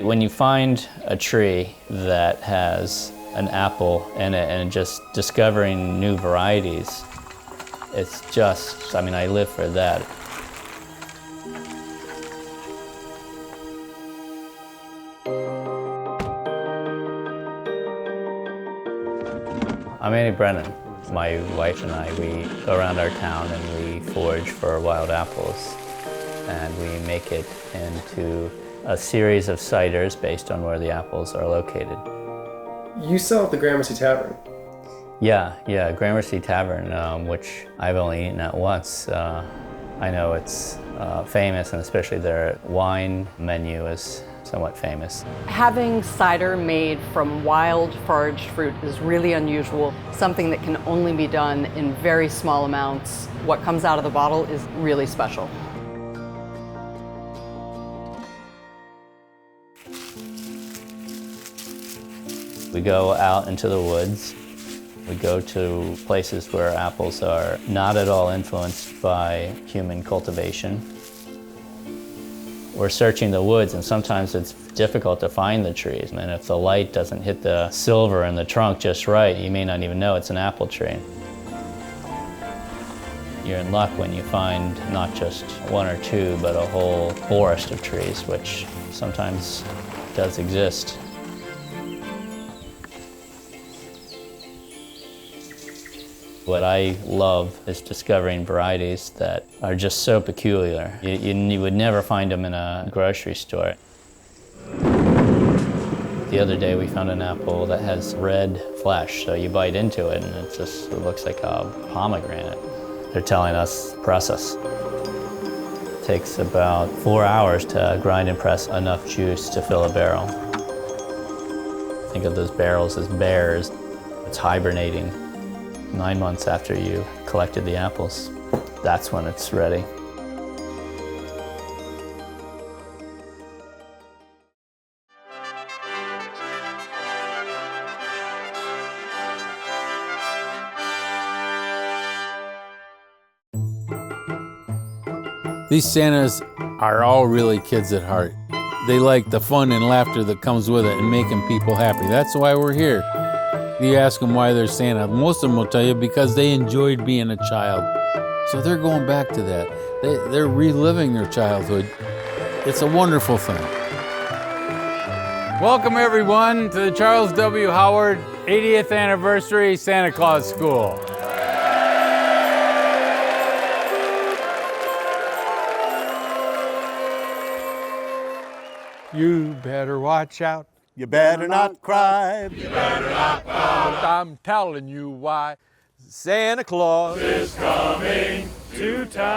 When you find a tree that has an apple in it and just discovering new varieties, it's just, I live for that. I'm Andy Brennan. My wife and I, we go around our town and we forage for wild apples. And we make it into a series of ciders based on where the apples are located. You sell at the Gramercy Tavern. Yeah, Gramercy Tavern, which I've only eaten at once. I know it's famous, and especially their wine menu is somewhat famous. Having cider made from wild foraged fruit is really unusual, something that can only be done in very small amounts. What comes out of the bottle is really special. We go out into the woods. We go to places where apples are not at all influenced by human cultivation. We're searching the woods, and sometimes it's difficult to find the trees. And if the light doesn't hit the silver in the trunk just right, you may not even know it's an apple tree. You're in luck when you find not just one or two, but a whole forest of trees, which sometimes does exist. What I love is discovering varieties that are just so peculiar. You would never find them in a grocery store. The other day we found an apple that has red flesh, so you bite into it and it looks like a pomegranate. They're telling us, press us. It takes about 4 hours to grind and press enough juice to fill a barrel. Think of those barrels as bears. It's hibernating. 9 months after you collected the apples, that's when it's ready. These Santas are all really kids at heart. They like the fun and laughter that comes with it and making people happy. That's why we're here. You ask them why they're Santa, most of them will tell you because they enjoyed being a child. So they're going back to that. They're reliving their childhood. It's a wonderful thing. Welcome everyone to the Charles W. Howard 80th Anniversary Santa Claus School. You better watch out. You better not cry. You better not pout. I'm telling you why. Santa Claus is coming to town.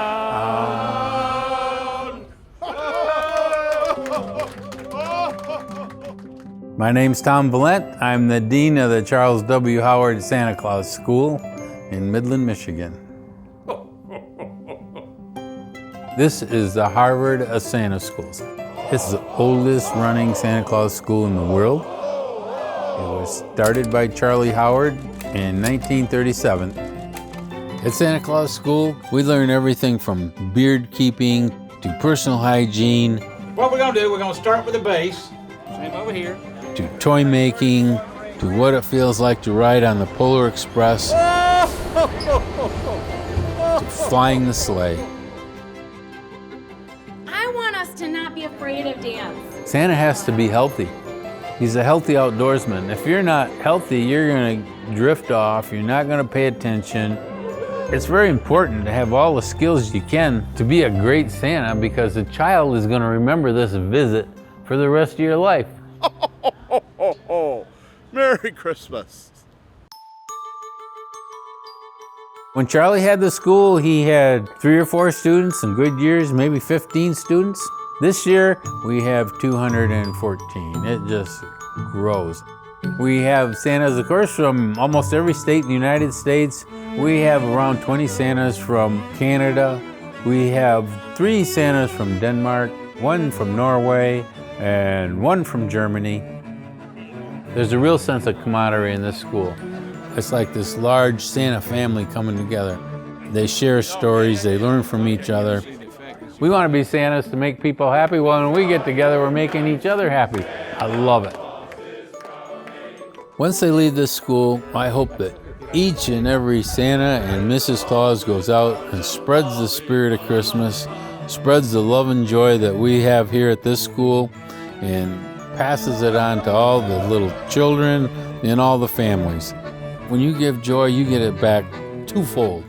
My name's Tom Valent. I'm the Dean of the Charles W. Howard Santa Claus School in Midland, Michigan. This is the Harvard of Santa Schools. It's the oldest running Santa Claus school in the world. It was started by Charlie Howard in 1937. At Santa Claus School, we learn everything from beard keeping to personal hygiene. What we're gonna do, we're gonna start with the base, same over here, to toy making, to what it feels like to ride on the Polar Express, to flying the sleigh. To not be afraid of dance. Santa has to be healthy. He's a healthy outdoorsman. If you're not healthy, you're gonna drift off, you're not gonna pay attention. It's very important to have all the skills you can to be a great Santa, because the child is gonna remember this visit for the rest of your life. Merry Christmas. When Charlie had the school, he had 3 or 4 students, in good years, maybe 15 students. This year, we have 214. It just grows. We have Santas, of course, from almost every state in the United States. We have around 20 Santas from Canada. We have 3 Santas from Denmark, 1 from Norway, and 1 from Germany. There's a real sense of camaraderie in this school. It's like this large Santa family coming together. They share stories, they learn from each other. We want to be Santas to make people happy. Well, when we get together, we're making each other happy. I love it. Once they leave this school, I hope that each and every Santa and Mrs. Claus goes out and spreads the spirit of Christmas, spreads the love and joy that we have here at this school, and passes it on to all the little children and all the families. When you give joy, you get it back twofold.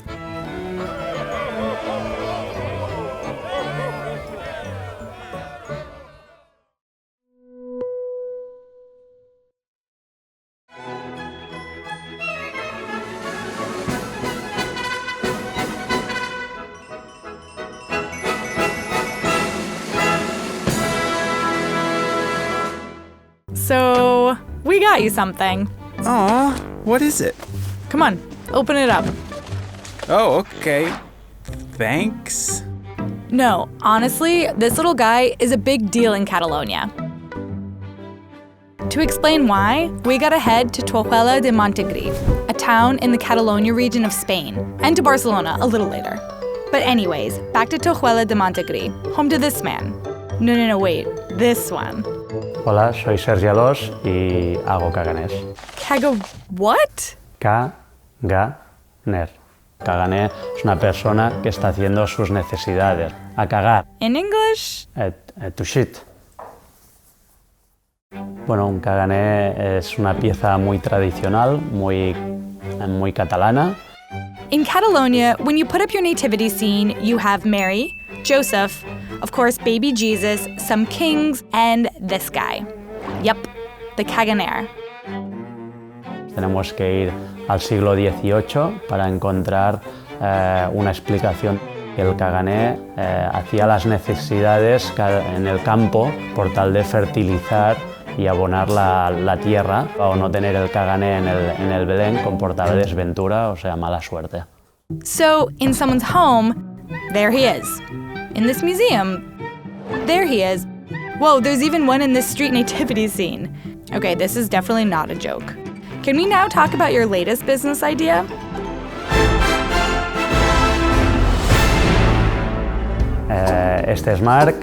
So, we got you something. Aw, what is it? Come on, open it up. Oh, okay. Thanks. No, honestly, this little guy is a big deal in Catalonia. To explain why, we gotta head to Torroella de Montgrí, a town in the Catalonia region of Spain, and to Barcelona a little later. But anyways, back to Torroella de Montgrí, home to this man. No, wait, this one. Hola, soy Sergi Alós y hago caganés. What? Caganer. Caganer es una persona que está haciendo sus necesidades. A cagar. In English? To shit. Bueno, un caganer es una pieza muy tradicional, muy catalana. In Catalonia, when you put up your nativity scene, you have Mary, Joseph, of course, baby Jesus, some kings, and this guy. Yep, the caganer. Tenemos que ir al siglo XVIII para encontrar una explicación. El caganer hacía las necesidades en el campo por tal de fertilizar y abonar la tierra, o no tener el caganer en el Belén comportaba desventura, o sea, mala suerte. So, in someone's home, there he is. In this museum, there he is. Whoa, there's even one in this street nativity scene. Okay, this is definitely not a joke. Can we now talk about your latest business idea? Este es Marc,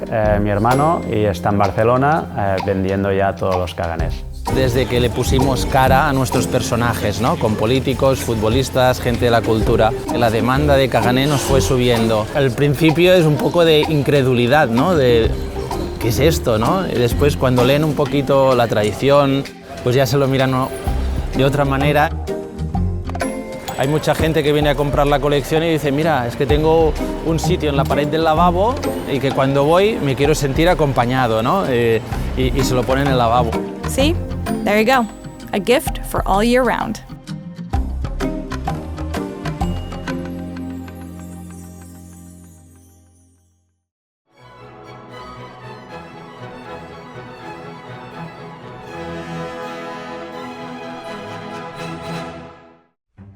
mi hermano, y está en Barcelona vendiendo ya todos los caganés. Desde que le pusimos cara a nuestros personajes, ¿no? Con políticos, futbolistas, gente de la cultura, la demanda de cagané nos fue subiendo. Al principio es un poco de incredulidad, ¿no? De ¿qué es esto, no? Y después cuando leen un poquito la tradición, pues ya se lo miran de otra manera. Hay mucha gente que viene a comprar la colección y dice, mira, es que tengo un sitio en la pared del lavabo y que cuando voy me quiero sentir acompañado, ¿no? Y se lo ponen en el lavabo. See? There you go. A gift for all year round.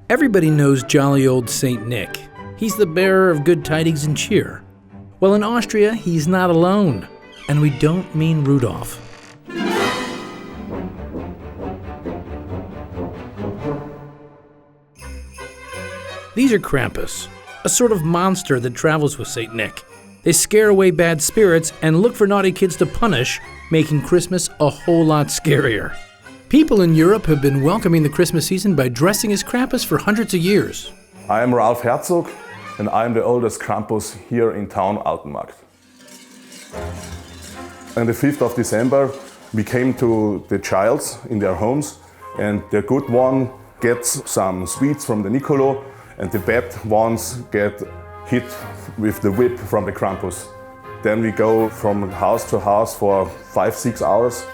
Everybody knows jolly old Saint Nick. He's the bearer of good tidings and cheer. Well, in Austria, he's not alone. And we don't mean Rudolph. These are Krampus, a sort of monster that travels with Saint Nick. They scare away bad spirits and look for naughty kids to punish, making Christmas a whole lot scarier. People in Europe have been welcoming the Christmas season by dressing as Krampus for hundreds of years. I am Ralf Herzog, and I am the oldest Krampus here in town, Altenmarkt. On the 5th of December, we came to the childs in their homes, and the good one gets some sweets from the Nicolo, and the bad ones get hit with the whip from the Krampus. Then we go from house to house for 5-6 hours.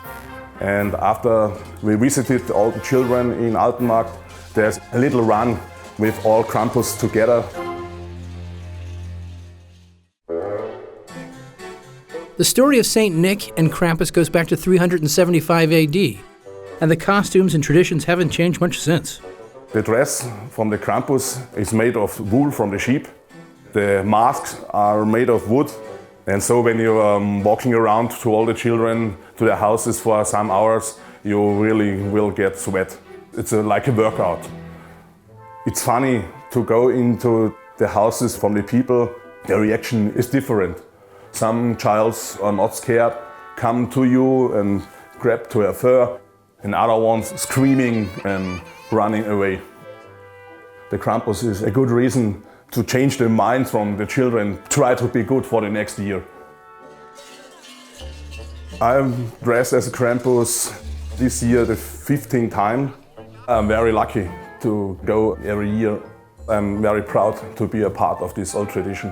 And after we visited all the children in Altenmarkt, there's a little run with all Krampus together. The story of Saint Nick and Krampus goes back to 375 AD, and the costumes and traditions haven't changed much since. The dress from the Krampus is made of wool from the sheep. The masks are made of wood. And so when you're walking around to all the children, to their houses for some hours, you really will get sweat. It's like a workout. It's funny to go into the houses from the people. The reaction is different. Some childs are not scared, come to you and grab to your fur, and other ones screaming and running away. The Krampus is a good reason to change the mind from the children, try to be good for the next year. I'm dressed as a Krampus this year the 15th time. I'm very lucky to go every year. I'm very proud to be a part of this old tradition.